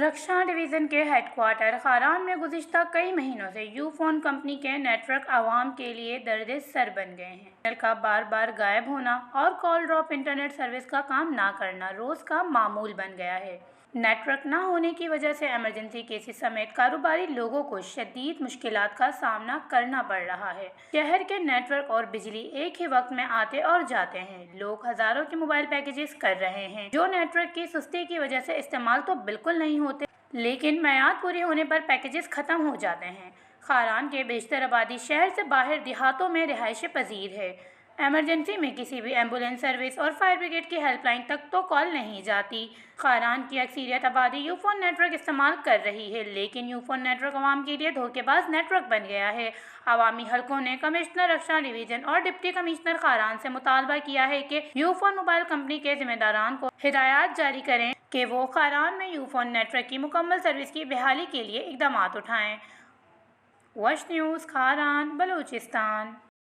رکشا division کے head quarter Kharan میں گزشتہ کئی مہینوں سے یو فون کمپنی کے نیٹ ورک عوام کے لیے درد سر بن گئے ہیں۔ سگنل کا بار بار غائب ہونا اور کال ڈراپ انٹرنیٹ سروس کا کام نہ کرنا روز کا معمول بن گیا ہے۔ نیٹ ورک نہ ہونے کی وجہ سے ایمرجنسی کیسز سمیت کاروباری لوگوں کو شدید مشکلات کا سامنا کرنا پڑ رہا ہے۔ شہر کے نیٹ ورک اور بجلی ایک ہی وقت میں آتے اور جاتے ہیں۔ لوگ ہزاروں کے موبائل پیکیجز کر رہے ہیں جو نیٹ ورک کی سستی کی وجہ سے استعمال تو بالکل نہیں ہوتے، لیکن میعاد پوری ہونے پر پیکیجز ختم ہو جاتے ہیں۔ خاران کی بیشتر آبادی شہر سے باہر دیہاتوں میں رہائش پذیر ہے۔ ایمرجنسی میں کسی بھی ایمبولینس سروس اور فائر بریگیڈ کی ہیلپ لائن تک تو کال نہیں جاتی۔ خاران کی اکثریت آبادی یو فون نیٹ ورک استعمال کر رہی ہے، لیکن یو فون نیٹ ورک عوام کے لیے دھوکے باز نیٹ ورک بن گیا ہے۔ عوامی حلقوں نے کمشنر رکشا ڈویژن اور ڈپٹی کمشنر خاران سے مطالبہ کیا ہے کہ یو فون موبائل کمپنی کے ذمہ داران کو ہدایات جاری کریں کہ وہ خاران میں یو فون نیٹ ورک کی مکمل سروس کی بحالی کے لیے اقدامات اٹھائیں۔ وش نیوز، خاران، بلوچستان۔